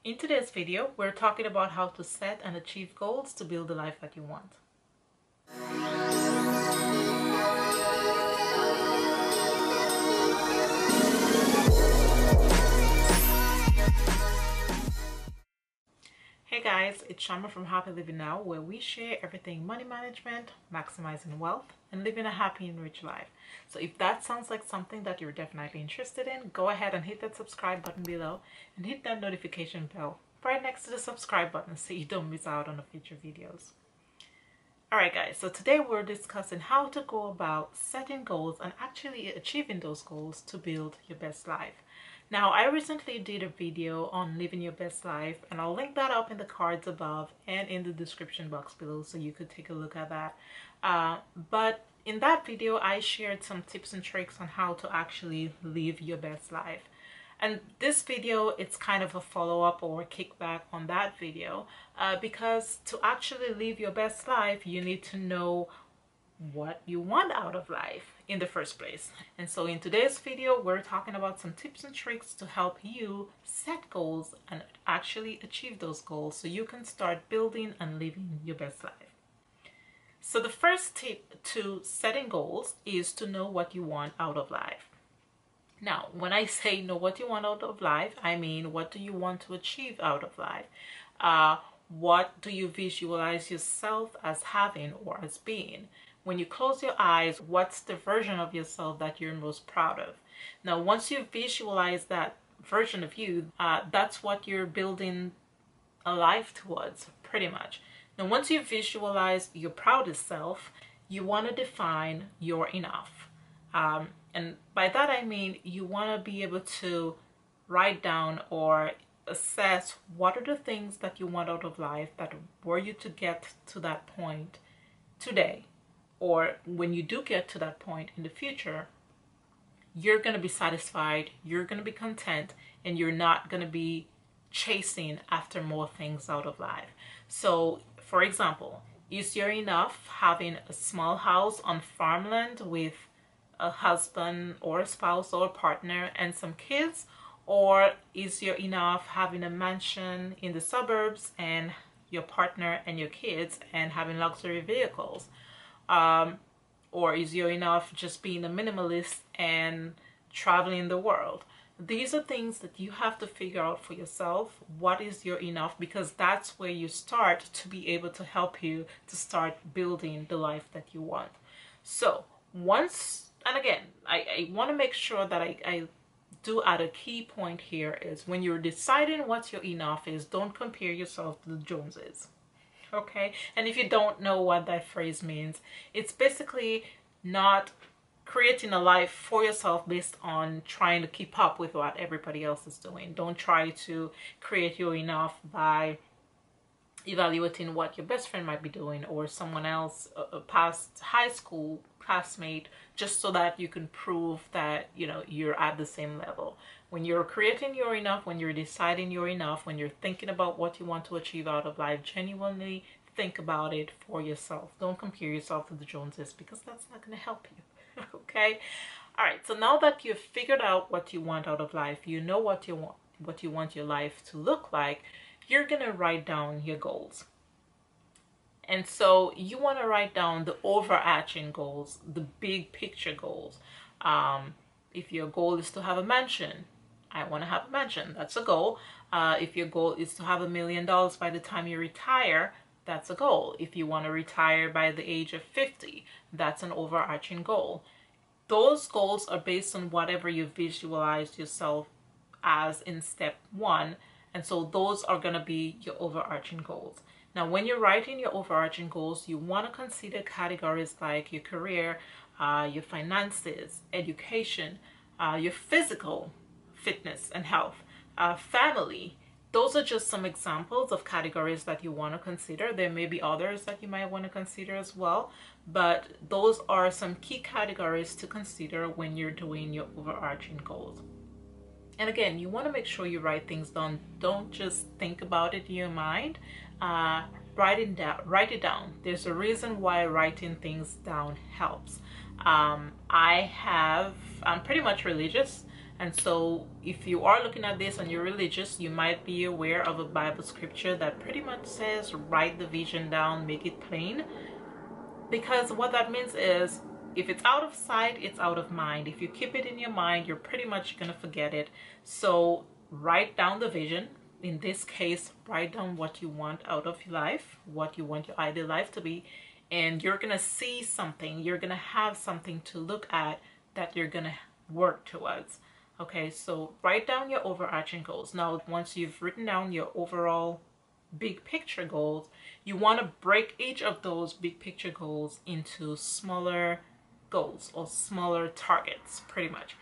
In today's video, we're talking about how to set and achieve goals to build the life that you want. Hey guys, it's Shama from Happy Living Now, where we share everything money management, maximizing wealth, and living a happy and rich life. So if that sounds like something that you're definitely interested in, go ahead and hit that subscribe button below and hit that notification bell right next to the subscribe button so you don't miss out on the future videos. Alright guys, so today we're discussing how to go about setting goals and actually achieving those goals to build your best life. Now, I recently did a video on living your best life, and I'll link that up in the cards above and in the description box below so you could take a look at that. But in that video, I shared some tips and tricks on how to actually live your best life. And this video, it's kind of a follow-up or a kickback on that video because to actually live your best life, you need to know what you want out of life in the first place. And so in today's video, we're talking about some tips and tricks to help you set goals and actually achieve those goals so you can start building and living your best life. So the first tip to setting goals is to know what you want out of life. Now, when I say know what you want out of life, I mean, what do you want to achieve out of life? What do you visualize yourself as having or as being? When you close your eyes, what's the version of yourself that you're most proud of? Now, once you visualize that version of you, that's what you're building a life towards, pretty much. Now, once you visualize your proudest self, you want to define your enough. And by that, I mean you want to be able to write down or assess what are the things that you want out of life that were you to get to that point today. Or when you do get to that point in the future, you're going to be satisfied, you're going to be content, and you're not going to be chasing after more things out of life. So, for example, is your enough having a small house on farmland with a husband or a spouse or a partner and some kids? Or is your enough having a mansion in the suburbs and your partner and your kids and having luxury vehicles? Or is your enough just being a minimalist and traveling the world? These are things that you have to figure out for yourself. What is your enough? Because that's where you start to be able to help you to start building the life that you want. So once, and again, I want to make sure that I do add a key point here is when you're deciding what your enough is, don't compare yourself to the Joneses. Okay, and if you don't know what that phrase means, it's basically not creating a life for yourself based on trying to keep up with what everybody else is doing. Don't try to create your enough by evaluating what your best friend might be doing or someone else, a past high school classmate, just so that you can prove that you're at the same level. When you're creating your enough, when you're deciding your enough, when you're thinking about what you want to achieve out of life, genuinely think about it for yourself. Don't compare yourself to the Joneses because that's not going to help you. Okay? All right, so now that you've figured out what you want out of life, you know what you want your life to look like, you're going to write down your goals. And so you want to write down the overarching goals, the big picture goals. If your goal is to have a mansion, I want to have a mansion. That's a goal. If your goal is to have $1 million by the time you retire, that's a goal. If you want to retire by the age of 50, that's an overarching goal. Those goals are based on whatever you visualized yourself as in step one. And so those are going to be your overarching goals. Now, when you're writing your overarching goals, you want to consider categories like your career, your finances, education, your physical fitness and health, family. Those are just some examples of categories that you want to consider. There may be others that you might want to consider as well, but those are some key categories to consider when you're doing your overarching goals. And again, you want to make sure you write things down. Don't just think about it in your mind. Write it down. There's a reason why writing things down helps. I'm pretty much religious, And so if you are looking at this and you're religious, you might be aware of a Bible scripture that pretty much says write the vision down, make it plain. Because what that means is, if it's out of sight, it's out of mind. If you keep it in your mind, you're pretty much going to forget it. So write down the vision. In this case, write down what you want out of your life, what you want your ideal life to be, and you're going to see something. You're going to have something to look at that you're going to work towards. Okay, so write down your overarching goals. Now, once you've written down your overall big picture goals, you want to break each of those big picture goals into smaller goals or smaller targets, pretty much.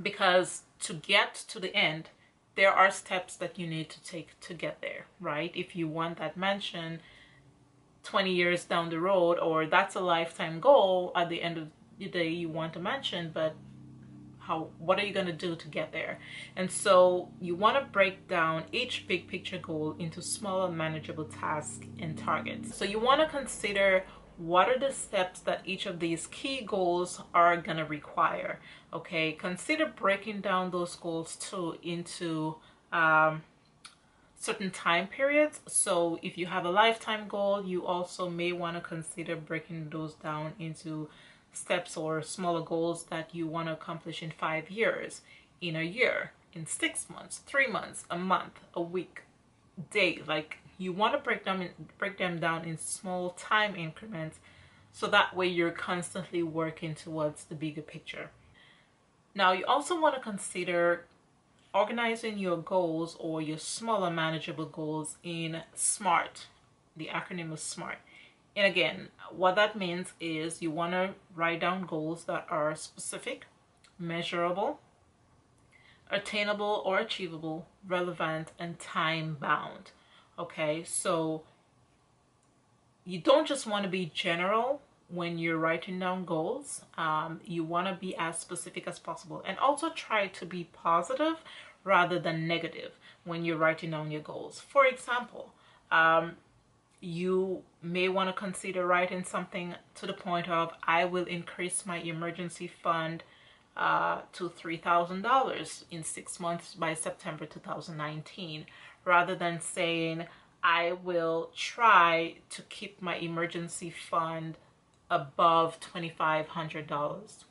Because to get to the end, there are steps that you need to take to get there, right? If you want that mansion 20 years down the road, or that's a lifetime goal, at the end of the day you want a mansion, but what are you going to do to get there? And so you want to break down each big picture goal into smaller manageable tasks and targets. So you want to consider what are the steps that each of these key goals are going to require. Okay, consider breaking down those goals too into certain time periods. So if you have a lifetime goal, you also may want to consider breaking those down into steps or smaller goals that you want to accomplish in 5 years, in a year, in 6 months, 3 months, a month, a week, day. Like, you want to break them down in small time increments, so that way you're constantly working towards the bigger picture. Now, you also want to consider organizing your goals or your smaller manageable goals in SMART. The acronym is SMART. And again, what that means is you want to write down goals that are specific, measurable, attainable or achievable, relevant, and time bound. Okay, so you don't just want to be general when you're writing down goals. You want to be as specific as possible, and also try to be positive rather than negative when you're writing down your goals. For example, you may want to consider writing something to the point of, I will increase my emergency fund to $3,000 in 6 months by September 2019, rather than saying, I will try to keep my emergency fund above $2,500.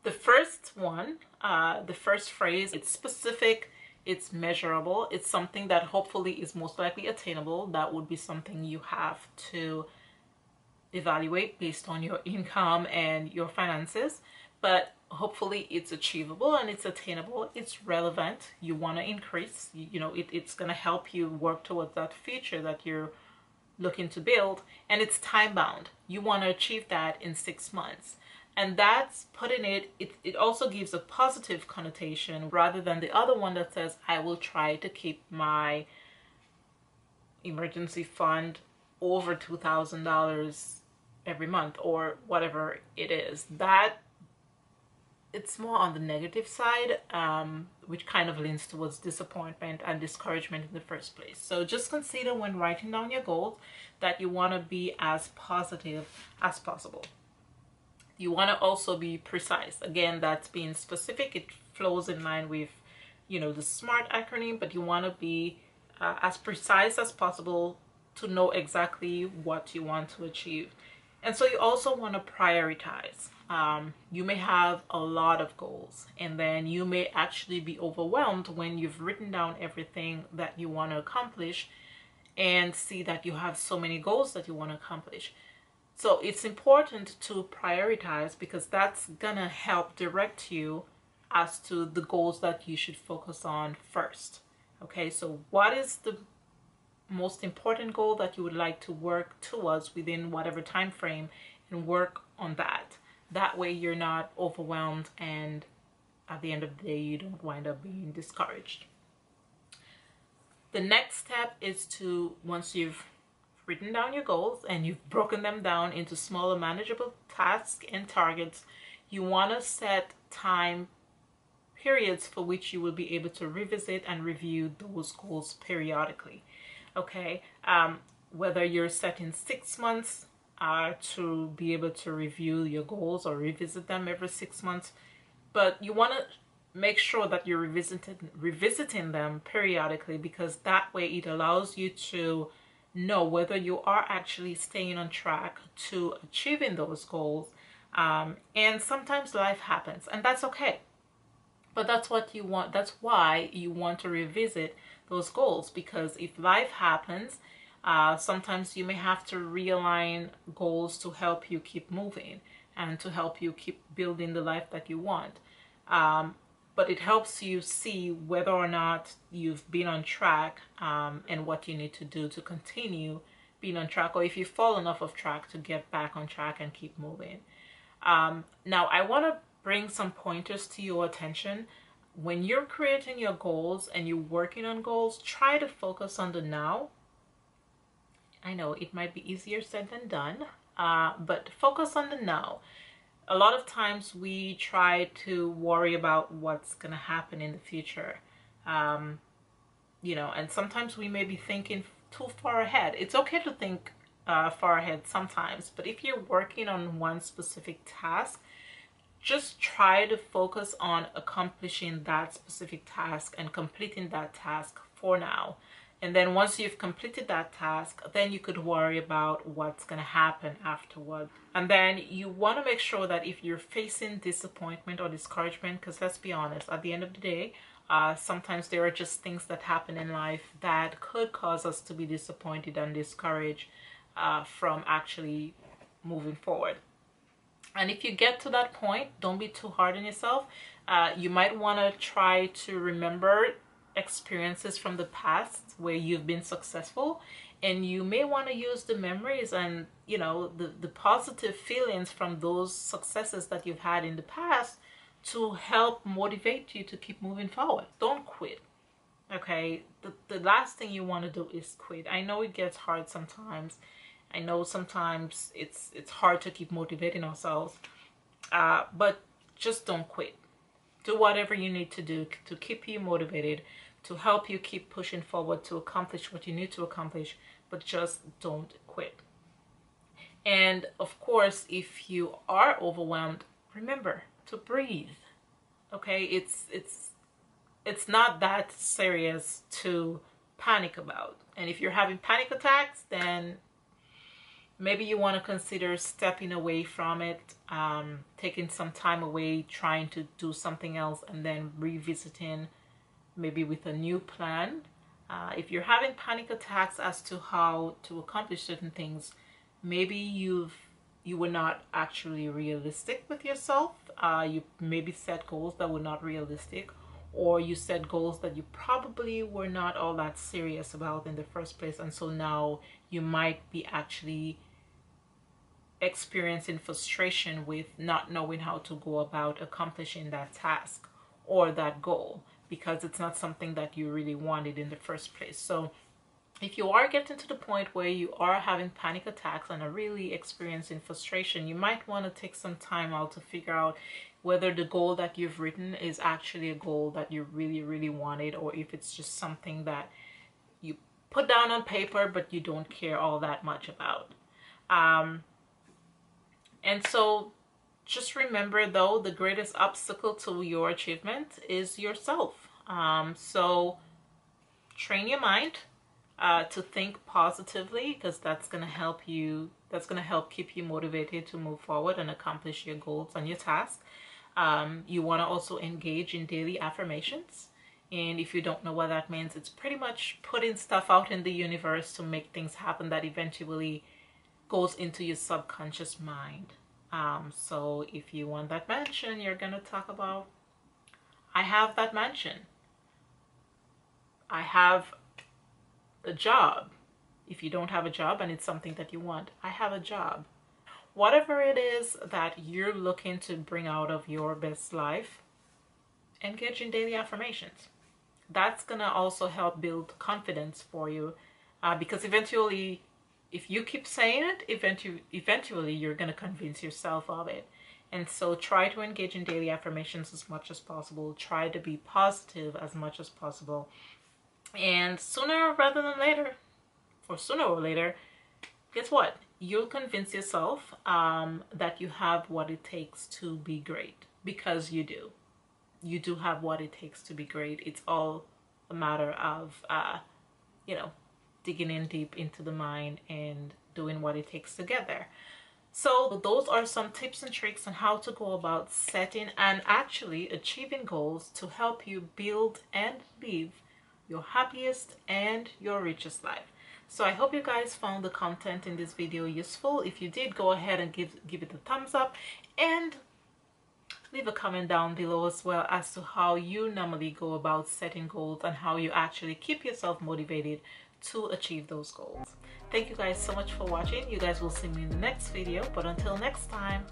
The first one, the first phrase, it's specific, it's measurable, it's something that hopefully is most likely attainable. That would be something you have to evaluate based on your income and your finances, but hopefully it's achievable and it's attainable. It's relevant. You want to increase, it's going to help you work towards that future that you're looking to build, and it's time bound. You want to achieve that in 6 months. And that's putting it also gives a positive connotation rather than the other one that says, I will try to keep my emergency fund over $2,000 every month, or whatever it is. That it's more on the negative side, which kind of leans towards disappointment and discouragement in the first place. So just consider when writing down your goals that you want to be as positive as possible. You want to also be precise. Again, that's being specific. It flows in line with, the SMART acronym, but you want to be as precise as possible to know exactly what you want to achieve. And so you also want to prioritize. You may have a lot of goals, and then you may actually be overwhelmed when you've written down everything that you want to accomplish and see that you have so many goals that you want to accomplish. So it's important to prioritize, because that's gonna help direct you as to the goals that you should focus on first. Okay, so what is the most important goal that you would like to work towards within whatever time frame, and work on that. That way you're not overwhelmed, and at the end of the day you don't wind up being discouraged. The next step is to, once you've written down your goals and you've broken them down into smaller manageable tasks and targets, you want to set time periods for which you will be able to revisit and review those goals periodically. Okay, whether you're setting 6 months to be able to review your goals or revisit them every 6 months, but you want to make sure that you're revisiting them periodically, because that way it allows you to know whether you are actually staying on track to achieving those goals. And sometimes life happens, and that's okay. But that's what you want. That's why you want to revisit those goals, because if life happens, sometimes you may have to realign goals to help you keep moving and to help you keep building the life that you want. But it helps you see whether or not you've been on track, and what you need to do to continue being on track, or if you've fallen off of track, to get back on track and keep moving. Now, I want to bring some pointers to your attention. When you're creating your goals and you're working on goals, try to focus on the now. I know it might be easier said than done, but focus on the now. A lot of times we try to worry about what's going to happen in the future, you know, and sometimes we may be thinking too far ahead. It's okay to think far ahead sometimes, but if you're working on one specific task, just try to focus on accomplishing that specific task and completing that task for now. And then once you've completed that task, then you could worry about what's going to happen afterward. And then you want to make sure that if you're facing disappointment or discouragement, because let's be honest, at the end of the day, sometimes there are just things that happen in life that could cause us to be disappointed and discouraged from actually moving forward. And if you get to that point, don't be too hard on yourself. You might want to try to remember experiences from the past where you've been successful, and you may want to use the memories and, you know, the positive feelings from those successes that you've had in the past to help motivate you to keep moving forward. Don't quit. Okay, the last thing you want to do is quit. I know it gets hard sometimes. I know sometimes it's hard to keep motivating ourselves, but just don't quit. Do whatever you need to do to keep you motivated, to help you keep pushing forward to accomplish what you need to accomplish, but just don't quit. And of course, if you are overwhelmed, remember to breathe. Okay, it's not that serious to panic about. And if you're having panic attacks, then maybe you want to consider stepping away from it, taking some time away, trying to do something else, and then revisiting maybe with a new plan. If you're having panic attacks as to how to accomplish certain things, maybe you were not actually realistic with yourself. You maybe set goals that were not realistic, or you set goals that you probably were not all that serious about in the first place, and so now you might be actually experiencing frustration with not knowing how to go about accomplishing that task or that goal, because it's not something that you really wanted in the first place. So if you are getting to the point where you are having panic attacks and are really experiencing frustration, you might want to take some time out to figure out whether the goal that you've written is actually a goal that you really, really wanted, or if it's just something that you put down on paper but you don't care all that much about. And so just remember, though, the greatest obstacle to your achievement is yourself. So train your mind to think positively, because that's going to help you. That's going to help keep you motivated to move forward and accomplish your goals and your tasks. You want to also engage in daily affirmations. And if you don't know what that means, it's pretty much putting stuff out in the universe to make things happen that eventually goes into your subconscious mind. So if you want that mansion, you're going to talk about, I have that mansion. I have a job. If you don't have a job and it's something that you want, I have a job. Whatever it is that you're looking to bring out of your best life, engage in daily affirmations. That's going to also help build confidence for you, because eventually, if you keep saying it, eventually you're going to convince yourself of it. And so try to engage in daily affirmations as much as possible. Try to be positive as much as possible. And sooner rather than later, or sooner or later, guess what? you'll convince yourself that you have what it takes to be great, because you do. You do have what it takes to be great. It's all a matter of, you know, digging in deep into the mind and doing what it takes to get there. So those are some tips and tricks on how to go about setting and actually achieving goals to help you build and live your happiest and your richest life. So I hope you guys found the content in this video useful. If you did, go ahead and give it a thumbs up and leave a comment down below as well as to how you normally go about setting goals and how you actually keep yourself motivated to achieve those goals. Thank you guys so much for watching. You guys will see me in the next video, but until next time,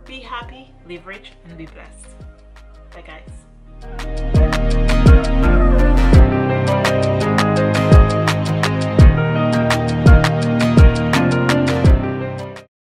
be happy, live rich, and be blessed. Bye guys.